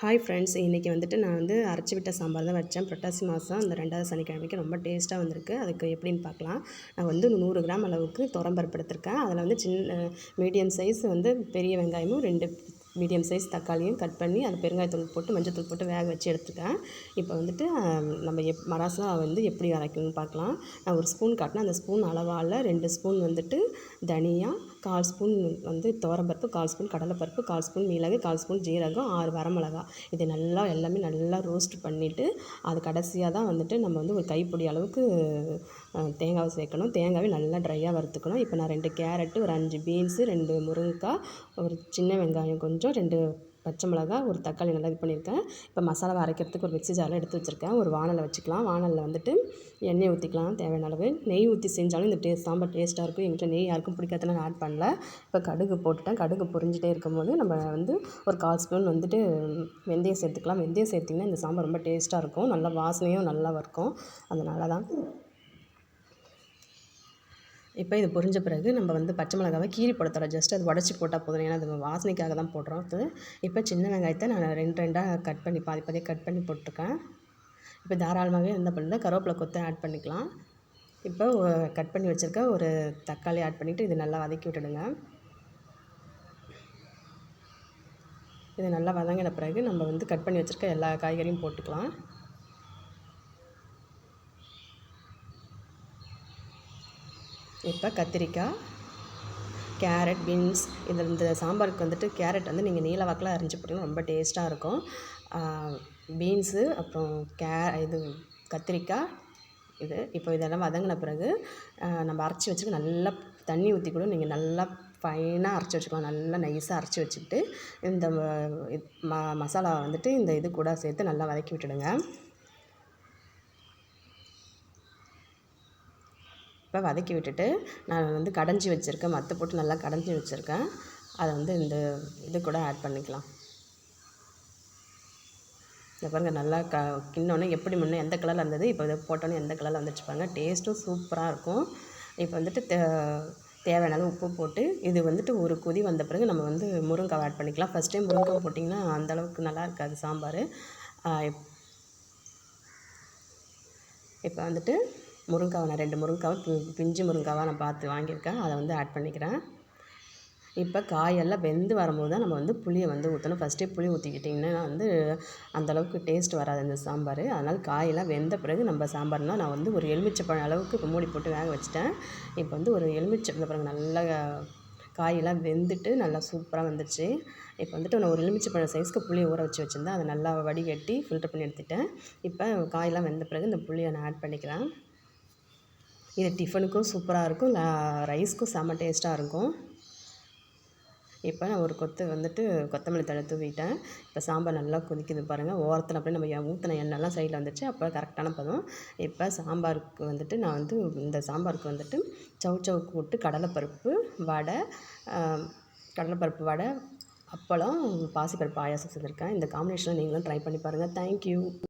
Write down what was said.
Hi friends, இன்றைக்கி வந்துட்டு நான் வந்து அரைச்சி விட்ட சாம்பார் தான் வச்சேன். புரட்டாசி மாதம் அந்த 2வது சனிக்கிழமைக்கு ரொம்ப டேஸ்ட்டாக வந்திருக்கு. அதுக்கு எப்படின்னு பார்க்கலாம். நான் வந்து 100 கிராம் அளவுக்கு துவரம்பருப்பு எடுத்திருக்கேன். அதில் வந்து மீடியம் சைஸ் வந்து பெரிய வெங்காயமும் 2 மீடியம் சைஸ் தக்காளியும் கட் பண்ணி அதில் பெருங்காயத்தூள் போட்டு மஞ்சத்தூள் போட்டு வேக வச்சு எடுத்துருக்கேன். இப்போ வந்துட்டு நம்ம மசாலா வந்து எப்படி அரைக்கணும்னு பார்க்கலாம். நான் ஒரு ஸ்பூன் காட்டினேன். அந்த ஸ்பூன் அளவால் 2 ஸ்பூன் வந்துட்டு தனியா, 1/4 ஸ்பூன் வந்து துவரம்பருப்பு, 1/4 ஸ்பூன் கடலைப்பருப்பு, 1/4 ஸ்பூன் மிளகு, 1/4 ஸ்பூன் ஜீரகம், 6 வரமிளகா. இது எல்லாமே நல்லா ரோஸ்ட் பண்ணிவிட்டு அது கடைசியாக தான் வந்துட்டு நம்ம வந்து ஒரு கைப்பிடி அளவுக்கு தேங்காவை சேர்க்கணும். தேங்காவை நல்லா ட்ரையாக வறுத்துக்கணும். இப்போ நான் 2 கேரட்டு, ஒரு 5 பீன்ஸு, 2 முருங்கைக்காய், ஒரு சின்ன வெங்காயம் கொஞ்சம், 2 பச்சை மிளகா, ஒரு தக்காளி நல்லா இது பண்ணியிருக்கேன். இப்போ மசாலாவை அரைக்கிறதுக்கு ஒரு மிக்ஸி ஜாரில் எடுத்து வச்சுருக்கேன். ஒரு வானலை வச்சுக்கலாம். வானலில் வந்துட்டு எண்ணெய் ஊற்றிக்கலாம் தேவையான அளவு. நெய் ஊற்றி செஞ்சாலும் இந்த சாம்பார் டேஸ்ட்டாக இருக்கும். எங்கிட்ட நெய் யாருக்கும் பிடிக்காதுன்னு நான் ஆட் பண்ணல. இப்போ கடுகு போட்டுட்டேன். கடுகு பொரிஞ்சிட்டே இருக்கும்போது நம்ம வந்து ஒரு 1/4 ஸ்பூன் வந்துட்டு வெந்தயம் சேர்த்துக்கலாம். வெந்தயம் சேர்த்திங்கன்னா இந்த சாம்பார் ரொம்ப டேஸ்ட்டாக இருக்கும். நல்லா வாசனையும் நல்லா இருக்கும். அதனால தான். இப்போ இது பொரிஞ்ச பிறகு நம்ம வந்து பச்சை மிளகாவை கீரி போட தேவை. ஜஸ்ட் அது உடச்சி போட்டால் போதும். ஏன்னா அது வாசனைக்காக தான் போடுறோம். இப்போ சின்ன வெங்காயத்தை நான் 2 கட் பண்ணி பாதியாக கட் பண்ணி போட்டிருக்கேன். இப்போ தாராளமாகவே என்ன பண்ணுறது, கருவேப்பிலை கொத்தை ஆட் பண்ணிக்கலாம். இப்போ கட் பண்ணி வச்சுருக்க ஒரு தக்காளி ஆட் பண்ணிவிட்டு இது நல்லா வதக்கி விட்டுடுங்க. இது நல்லா வதங்கின பிறகு நம்ம வந்து கட் பண்ணி வச்சுருக்க எல்லா காய்கறியும் போட்டுக்கலாம். இப்போ கத்திரிக்காய், கேரட், பீன்ஸ், இந்த சாம்பாருக்கு வந்துட்டு கேரட் வந்து நீங்கள் நீல வாக்கில் அரிஞ்சு போட்டிங்கன்னா ரொம்ப டேஸ்ட்டாக இருக்கும். பீன்ஸு, அப்புறம் இது கத்திரிக்காய், இப்போ இதெல்லாம் வதங்கின பிறகு நம்ம அரைச்சி வச்சுக்க நல்லா தண்ணி ஊற்றி கூட நீங்கள் நல்லா ஃபைனாக அரைச்சி வச்சுக்கலாம். நல்லா நைஸாக அரைச்சி வச்சுக்கிட்டு இந்த மசாலா வந்துட்டு இந்த இது கூட சேர்த்து நல்லா வதக்கி விட்டுடுங்க. இப்போ வதக்கி விட்டுட்டு நான் வந்து கடைஞ்சி வச்சுருக்கேன். மத்து போட்டு நல்லா கடைஞ்சி வச்சுருக்கேன். அதை வந்து இந்த இது கூட ஆட் பண்ணிக்கலாம். இந்த பாருங்கள், நல்லா கிண்ணோன்னே எப்படி முன்னே எந்த கலரில் இருந்தது, இப்போ இதை போட்டோன்னே எந்த கலரில் வந்துச்சு பாருங்கள். டேஸ்ட்டும் சூப்பராக இருக்கும். இப்போ வந்துட்டு தேவையான அளவு உப்பு போட்டு இது வந்துட்டு ஒரு கொதி வந்த பிறகு நம்ம வந்து முருங்கைக்காய் ஆட் பண்ணிக்கலாம். ஃபஸ்ட் டைம் முருங்கைக்காய் போட்டிங்கன்னா அந்தளவுக்கு நல்லா இருக்காது சாம்பார். இப்போ வந்துட்டு முருங்கைக்காவை நான் 2 முருங்கைக்காவை பிஞ்சு முருங்கைக்காவாக நான் பார்த்து வாங்கியிருக்கேன். அதை வந்து ஆட் பண்ணிக்கிறேன். இப்போ காயெல்லாம் வெந்து வரும்போது தான் நம்ம வந்து புளியை வந்து ஊற்றணும். ஃபஸ்ட்டே புளி ஊற்றிக்கிட்டிங்கன்னா வந்து அந்தளவுக்கு டேஸ்ட் வராது இந்த சாம்பார். அதனால் காயெல்லாம் வெந்த பிறகு நம்ம சாம்பார்னால் நான் வந்து ஒரு எலுமிச்சைப்பழம் அளவுக்கு இப்போ மூடி போட்டு வேக வச்சுட்டேன். இப்போ வந்து ஒரு இந்த பாருங்கள், நல்லா காயெல்லாம் வெந்துட்டு நல்லா சூப்பராக வந்துடுச்சு. இப்போ வந்துட்டு நான் ஒரு எலுமிச்சைப்பழம் சைஸ்க்கு புளியை ஊற வச்சு வச்சுருந்தேன். அதை நல்லா வடிகட்டி ஃபில்டர் பண்ணி எடுத்துட்டேன். இப்போ காயெல்லாம் வெந்த பிறகு இந்த புளியை நான் ஆட் பண்ணிக்கிறேன். இது டிஃபனுக்கும் சூப்பராக இருக்கும், ரைஸ்க்கும் செம்ம டேஸ்ட்டாக இருக்கும். இப்போ நான் ஒரு கொத்தமல்லி தழை தூவிட்டேன். இப்போ சாம்பார் நல்லா கொதிக்குது பாருங்கள். ஓரத்தில் அப்படியே நம்ம ஊற்றின எண்ணெய்லாம் சைடில் வந்துச்சு. அப்போ கரெக்டான பதம். இப்போ சாம்பாருக்கு வந்துட்டு நான் வந்து இந்த சாம்பாருக்கு வந்துட்டு சவு கூட்டு, கடலைப்பருப்பு வடை, அப்பளம், பாசிப்பருப்பு பாயாசம் செஞ்சுருக்கேன். இந்த காம்பினேஷனை நீங்களும் ட்ரை பண்ணி பாருங்கள். தேங்க்யூ.